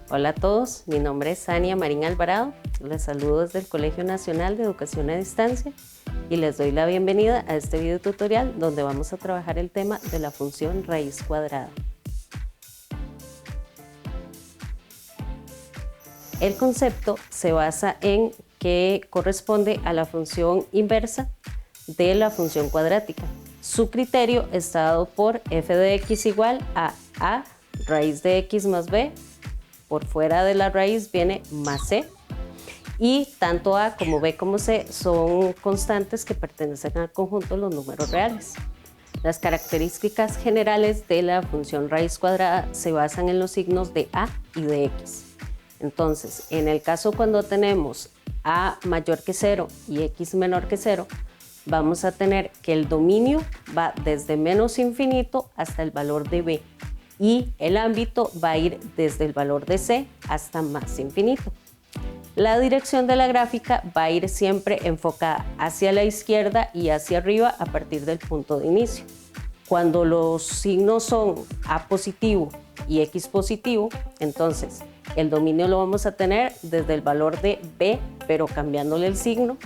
Hola a todos, mi nombre es Ania Marín Alvarado, les saludo desde el Colegio Nacional de Educación a Distancia y les doy la bienvenida a este video tutorial donde vamos a trabajar el tema de la función raíz cuadrada. El concepto se basa en que corresponde a la función inversa de la función cuadrática. Su criterio está dado por f de x igual a raíz de x más b. Por fuera de la raíz viene más c, y tanto a como b como c son constantes que pertenecen al conjunto de los números reales. Las características generales de la función raíz cuadrada se basan en los signos de a y de x. Entonces, en el caso cuando tenemos a mayor que 0 y x menor que 0, vamos a tener que el dominio va desde menos infinito hasta el valor de b. Y el ámbito va a ir desde el valor de c hasta más infinito. La dirección de la gráfica va a ir siempre enfocada hacia la izquierda y hacia arriba a partir del punto de inicio. Cuando los signos son a positivo y x positivo, entonces el dominio lo vamos a tener desde el valor de b, pero cambiándole el signo,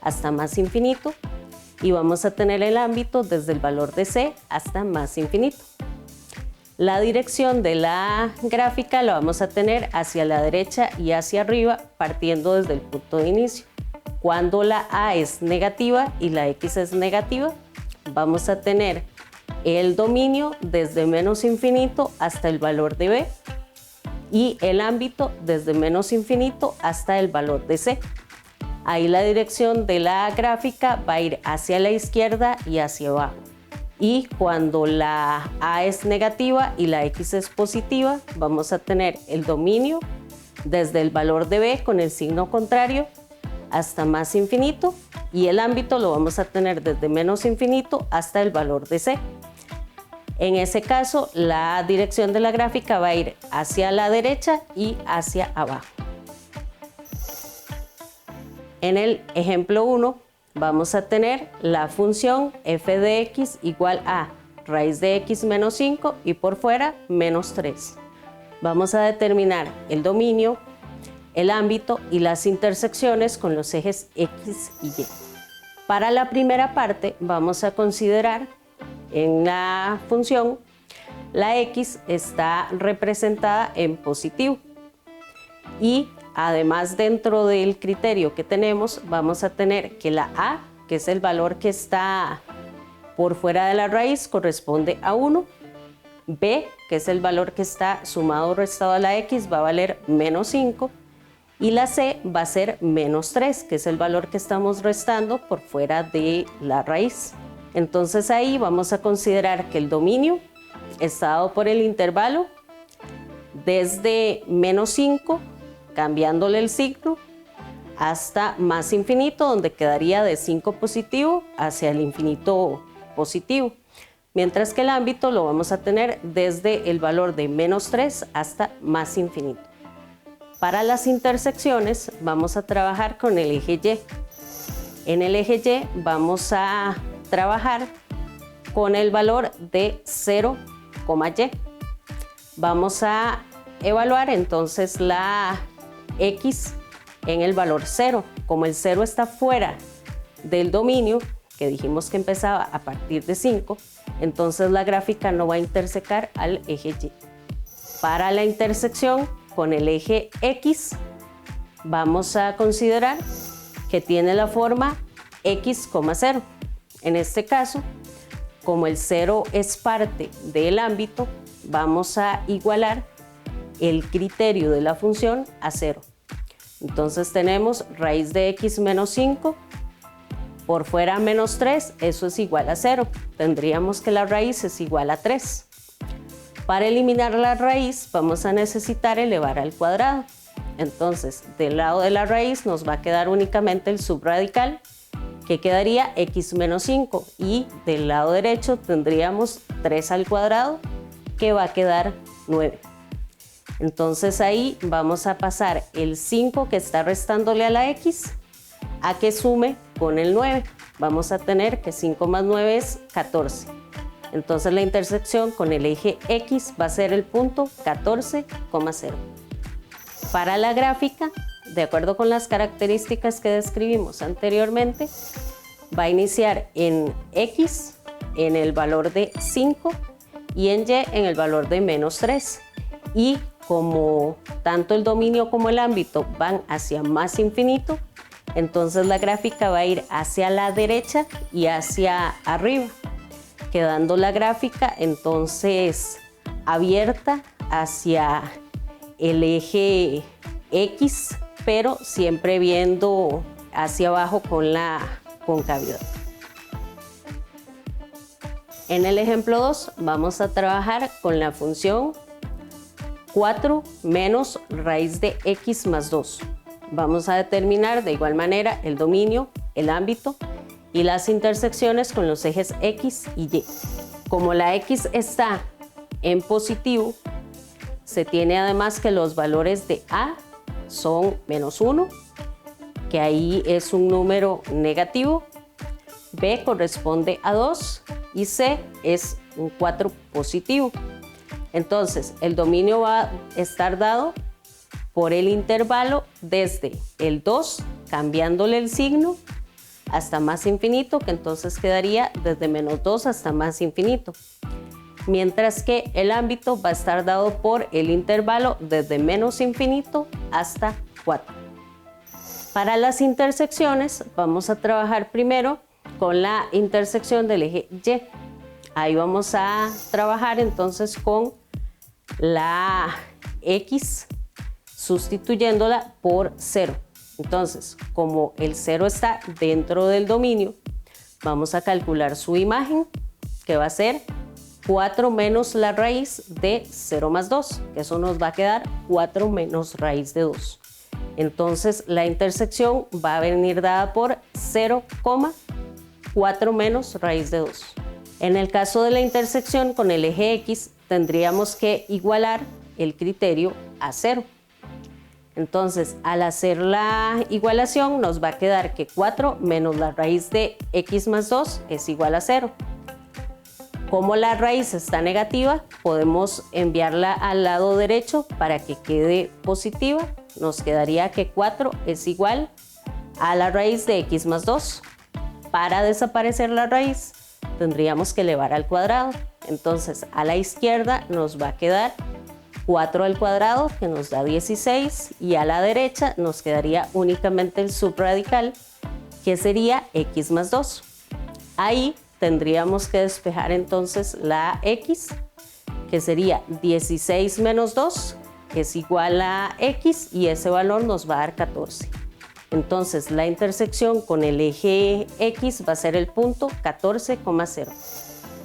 hasta más infinito, y vamos a tener el ámbito desde el valor de c hasta más infinito. La dirección de la gráfica la vamos a tener hacia la derecha y hacia arriba partiendo desde el punto de inicio. Cuando la a es negativa y la x es negativa, vamos a tener el dominio desde menos infinito hasta el valor de b y el ámbito desde menos infinito hasta el valor de c. Ahí la dirección de la gráfica va a ir hacia la izquierda y hacia abajo. Y cuando la a es negativa y la x es positiva, vamos a tener el dominio desde el valor de b con el signo contrario hasta más infinito, y el ámbito lo vamos a tener desde menos infinito hasta el valor de c. En ese caso, la dirección de la gráfica va a ir hacia la derecha y hacia abajo. En el ejemplo 1, vamos a tener la función f de x igual a raíz de x menos 5 y por fuera menos 3. Vamos a determinar el dominio, el ámbito y las intersecciones con los ejes x y y. Para la primera parte vamos a considerar en la función la x está representada en positivo, y además, dentro del criterio que tenemos, vamos a tener que la a, que es el valor que está por fuera de la raíz, corresponde a 1. B, que es el valor que está sumado o restado a la x, va a valer menos 5. Y la c va a ser menos 3, que es el valor que estamos restando por fuera de la raíz. Entonces ahí vamos a considerar que el dominio está dado por el intervalo desde menos 5, cambiándole el signo, hasta más infinito, donde quedaría de 5 positivo hacia el infinito positivo. Mientras que el ámbito lo vamos a tener desde el valor de menos 3 hasta más infinito. Para las intersecciones vamos a trabajar con el eje Y. En el eje Y vamos a trabajar con el valor de 0, y. Vamos a evaluar entonces la x en el valor 0. Como el 0 está fuera del dominio, que dijimos que empezaba a partir de 5, entonces la gráfica no va a intersecar al eje Y. Para la intersección con el eje x, vamos a considerar que tiene la forma x, 0. En este caso, como el 0 es parte del ámbito, vamos a igualar el criterio de la función a 0. Entonces tenemos raíz de x menos 5, por fuera menos 3, eso es igual a 0. Tendríamos que la raíz es igual a 3. Para eliminar la raíz vamos a necesitar elevar al cuadrado. Entonces, del lado de la raíz nos va a quedar únicamente el subradical, que quedaría x menos 5, y del lado derecho tendríamos 3 al cuadrado, que va a quedar 9. Entonces ahí vamos a pasar el 5 que está restándole a la x a que sume con el 9. Vamos a tener que 5 más 9 es 14. Entonces la intersección con el eje X va a ser el punto 14,0. Para la gráfica, de acuerdo con las características que describimos anteriormente, va a iniciar en X en el valor de 5 y en Y en el valor de menos 3. Y como tanto el dominio como el ámbito van hacia más infinito, entonces la gráfica va a ir hacia la derecha y hacia arriba, quedando la gráfica entonces abierta hacia el eje X, pero siempre viendo hacia abajo con la concavidad. En el ejemplo 2 vamos a trabajar con la función 4 menos raíz de x más 2. Vamos a determinar de igual manera el dominio, el ámbito y las intersecciones con los ejes x y y. Como la x está en positivo, se tiene además que los valores de a son menos 1, que ahí es un número negativo, b corresponde a 2 y c es un 4 positivo. Entonces, el dominio va a estar dado por el intervalo desde el 2, cambiándole el signo, hasta más infinito, que entonces quedaría desde menos 2 hasta más infinito. Mientras que el ámbito va a estar dado por el intervalo desde menos infinito hasta 4. Para las intersecciones, vamos a trabajar primero con la intersección del eje Y. Ahí vamos a trabajar entonces con la X sustituyéndola por 0. Entonces, como el 0 está dentro del dominio, vamos a calcular su imagen, que va a ser 4 menos la raíz de 0 más 2, que eso nos va a quedar 4 menos raíz de 2. Entonces, la intersección va a venir dada por 0,4 menos raíz de 2. En el caso de la intersección con el eje X, tendríamos que igualar el criterio a 0. Entonces, al hacer la igualación, nos va a quedar que 4 menos la raíz de x más 2 es igual a 0. Como la raíz está negativa, podemos enviarla al lado derecho para que quede positiva. Nos quedaría que 4 es igual a la raíz de x más 2. Para desaparecer la raíz, tendríamos que elevar al cuadrado. Entonces, a la izquierda nos va a quedar 4 al cuadrado, que nos da 16, y a la derecha nos quedaría únicamente el subradical, que sería x más 2. Ahí tendríamos que despejar entonces la x, que sería 16 menos 2, que es igual a x, y ese valor nos va a dar 14. Entonces, la intersección con el eje x va a ser el punto 14,0.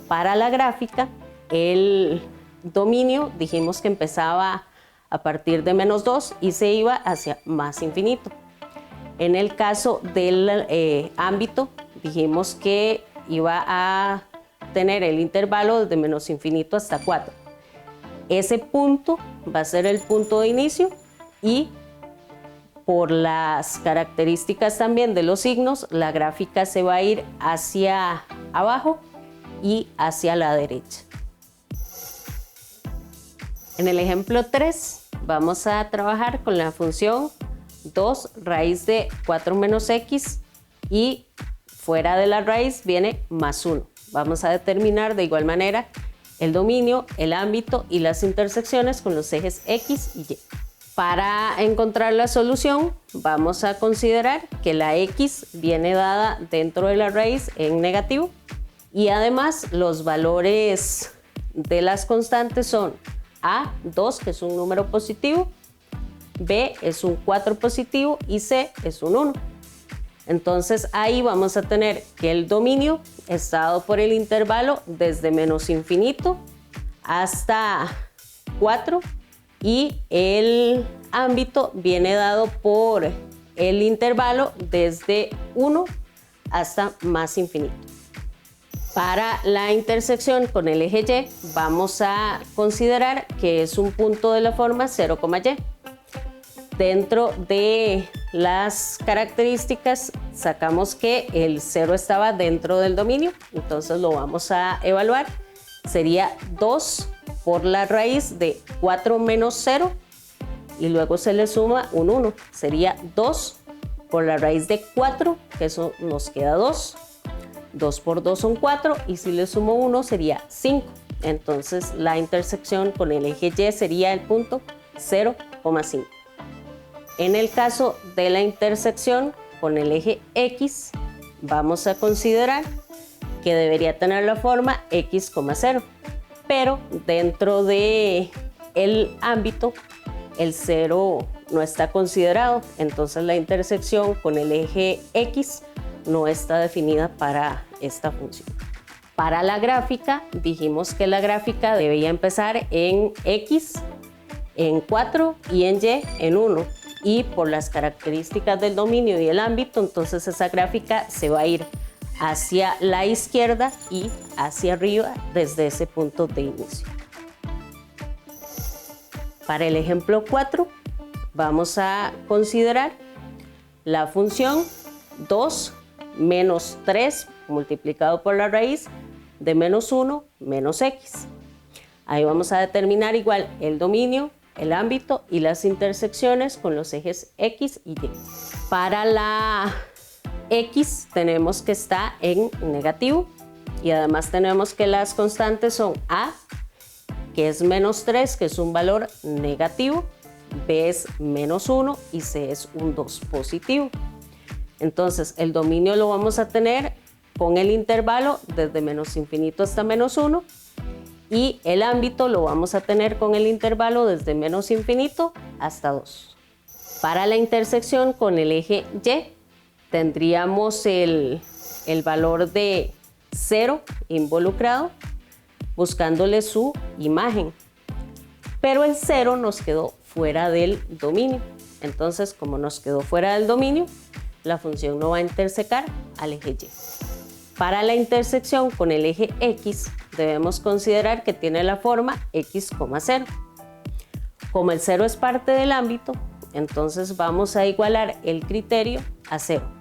Para la gráfica, el dominio dijimos que empezaba a partir de menos 2 y se iba hacia más infinito. En el caso del ámbito, dijimos que iba a tener el intervalo desde menos infinito hasta 4. Ese punto va a ser el punto de inicio y por las características también de los signos, la gráfica se va a ir hacia abajo y hacia la derecha. En el ejemplo 3 vamos a trabajar con la función 2 raíz de 4 menos x y fuera de la raíz viene más 1. Vamos a determinar de igual manera el dominio, el ámbito y las intersecciones con los ejes x y y. Para encontrar la solución vamos a considerar que la x viene dada dentro de la raíz en negativo y además los valores de las constantes son a, 2, que es un número positivo, b es un 4 positivo y c es un 1. Entonces ahí vamos a tener que el dominio está dado por el intervalo desde menos infinito hasta 4 y el ámbito viene dado por el intervalo desde 1 hasta más infinito. Para la intersección con el eje Y vamos a considerar que es un punto de la forma 0,y. Dentro de las características sacamos que el 0 estaba dentro del dominio, entonces lo vamos a evaluar. Sería 2 por la raíz de 4 menos 0 y luego se le suma un 1. Sería 2 por la raíz de 4, que eso nos queda 2. 2 por 2 son 4 y si le sumo 1 sería 5. Entonces la intersección con el eje Y sería el punto 0,5. En el caso de la intersección con el eje X, vamos a considerar que debería tener la forma X, 0, pero dentro de el ámbito el 0 no está considerado, entonces la intersección con el eje X no está definida para esta función. Para la gráfica, dijimos que la gráfica debía empezar en X, en 4 y en Y, en 1. Y por las características del dominio y el ámbito, entonces esa gráfica se va a ir hacia la izquierda y hacia arriba desde ese punto de inicio. Para el ejemplo 4, vamos a considerar la función 2 menos 3 multiplicado por la raíz de menos 1 menos X. Ahí vamos a determinar igual el dominio, el ámbito y las intersecciones con los ejes X y Y. Para la X tenemos que está en negativo y además tenemos que las constantes son A, que es menos 3, que es un valor negativo, B es menos 1 y C es un 2 positivo. Entonces el dominio lo vamos a tener con el intervalo desde menos infinito hasta menos 1 y el ámbito lo vamos a tener con el intervalo desde menos infinito hasta 2. Para la intersección con el eje Y tendríamos el valor de 0 involucrado buscándole su imagen, pero el 0 nos quedó fuera del dominio. Entonces, como nos quedó fuera del dominio, la función no va a intersecar al eje Y. Para la intersección con el eje X, debemos considerar que tiene la forma X, 0. Como el 0 es parte del ámbito, entonces vamos a igualar el criterio a 0.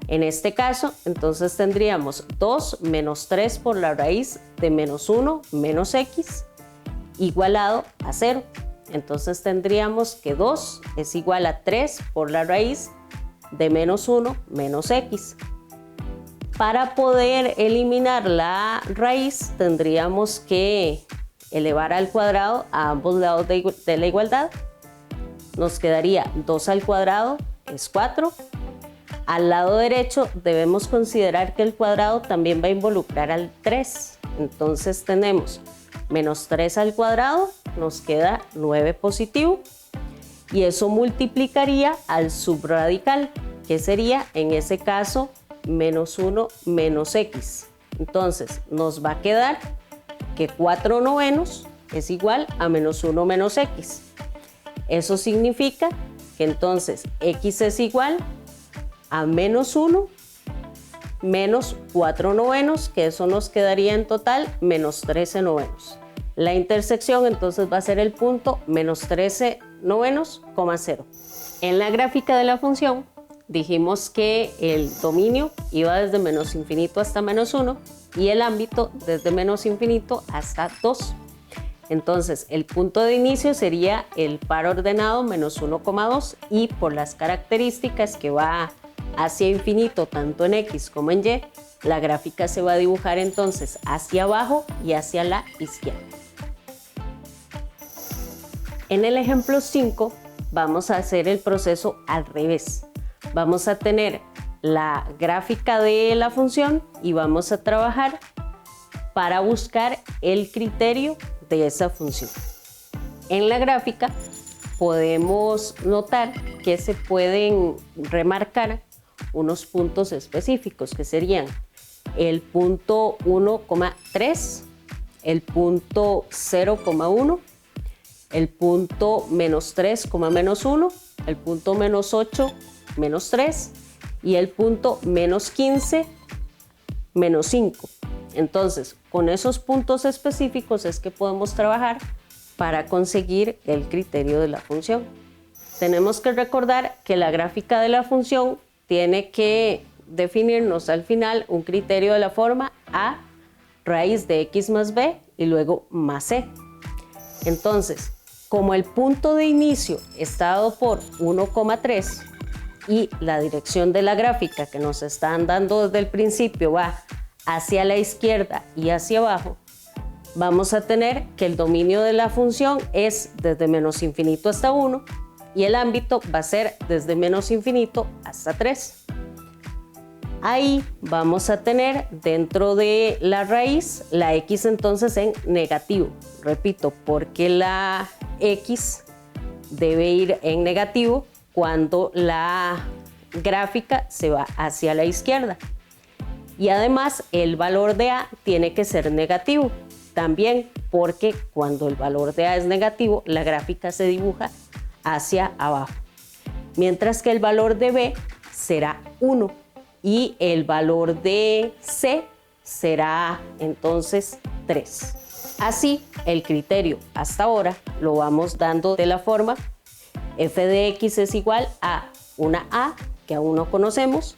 En este caso, entonces tendríamos 2 menos 3 por la raíz de menos 1 menos X igualado a 0. Entonces tendríamos que 2 es igual a 3 por la raíz de menos 1 menos X. Para poder eliminar la raíz tendríamos que elevar al cuadrado a ambos lados de la igualdad. Nos quedaría 2 al cuadrado es 4. Al lado derecho debemos considerar que el cuadrado también va a involucrar al 3. Entonces tenemos menos 3 al cuadrado, nos queda 9 positivo. Y eso multiplicaría al subradical, que sería en ese caso menos 1 menos X. Entonces nos va a quedar que 4 novenos es igual a menos 1 menos X. Eso significa que entonces X es igual a menos 1 menos 4 novenos, que eso nos quedaría en total menos 13 novenos. La intersección entonces va a ser el punto menos 13 novenos, 0. En la gráfica de la función dijimos que el dominio iba desde menos infinito hasta menos 1 y el ámbito desde menos infinito hasta 2. Entonces el punto de inicio sería el par ordenado menos 1,2 y por las características que va hacia infinito tanto en X como en Y, la gráfica se va a dibujar entonces hacia abajo y hacia la izquierda. En el ejemplo 5 vamos a hacer el proceso al revés. Vamos a tener la gráfica de la función y vamos a trabajar para buscar el criterio de esa función. En la gráfica podemos notar que se pueden remarcar unos puntos específicos que serían el punto 1,3, el punto 0,1, el punto menos 3, menos 1, el punto menos 8, menos 3 y el punto menos 15, menos 5. Entonces, con esos puntos específicos es que podemos trabajar para conseguir el criterio de la función. Tenemos que recordar que la gráfica de la función tiene que definirnos al final un criterio de la forma a raíz de x más b y luego más c. Entonces, Como el punto de inicio está dado por 1,3 y la dirección de la gráfica que nos están dando desde el principio va hacia la izquierda y hacia abajo, vamos a tener que el dominio de la función es desde menos infinito hasta 1 y el ámbito va a ser desde menos infinito hasta 3. Ahí vamos a tener dentro de la raíz la x entonces en negativo. Repito, porque la x debe ir en negativo cuando la gráfica se va hacia la izquierda. Y además el valor de a tiene que ser negativo. También porque cuando el valor de a es negativo, la gráfica se dibuja hacia abajo. Mientras que el valor de b será 1 y el valor de c será entonces 3. Así, el criterio hasta ahora lo vamos dando de la forma f de x es igual a una a, que aún no conocemos,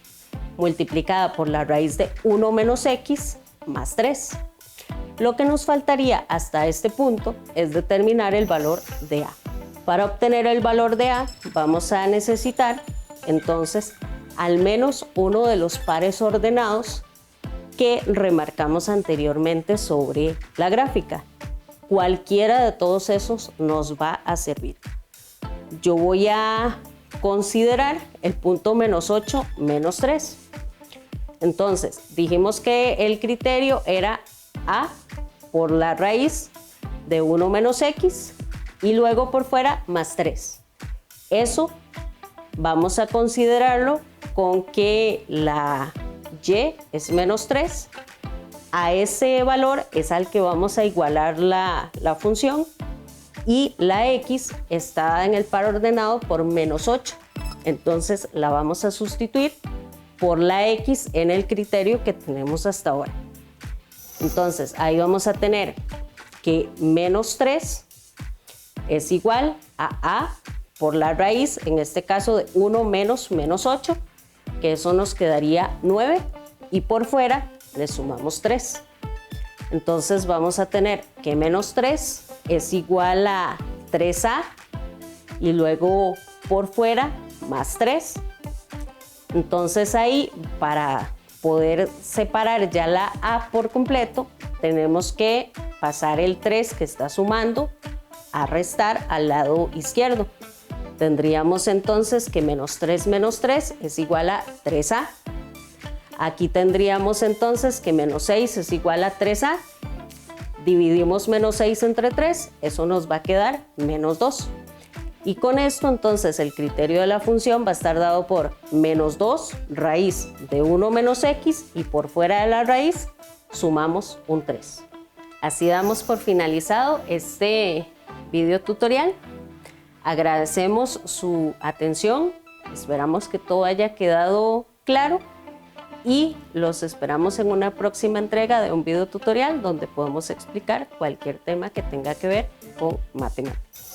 multiplicada por la raíz de 1 menos x más 3. Lo que nos faltaría hasta este punto es determinar el valor de a. Para obtener el valor de a vamos a necesitar entonces al menos uno de los pares ordenados que remarcamos anteriormente sobre la gráfica. Cualquiera de todos esos nos va a servir. Yo voy a considerar el punto menos 8 menos 3. Entonces, dijimos que el criterio era a por la raíz de 1 menos x y luego por fuera más 3. Eso vamos a considerarlo con que la y es menos 3. A ese valor es al que vamos a igualar la función y la x está en el par ordenado por menos 8. Entonces la vamos a sustituir por la x en el criterio que tenemos hasta ahora. Entonces ahí vamos a tener que menos 3 es igual a por la raíz, en este caso de 1 menos menos 8, que eso nos quedaría 9 y por fuera le sumamos 3. Entonces vamos a tener que menos 3 es igual a 3a y luego por fuera más 3. Entonces ahí para poder separar ya la a por completo tenemos que pasar el 3 que está sumando a restar al lado izquierdo. Tendríamos entonces que menos 3 es igual a 3a. Aquí tendríamos entonces que menos 6 es igual a 3a. Dividimos menos 6 entre 3, eso nos va a quedar menos 2. Y con esto entonces el criterio de la función va a estar dado por menos 2 raíz de 1 menos x y por fuera de la raíz sumamos un 3. Así damos por finalizado este video tutorial. Agradecemos su atención, esperamos que todo haya quedado claro y los esperamos en una próxima entrega de un video tutorial donde podemos explicar cualquier tema que tenga que ver con matemáticas.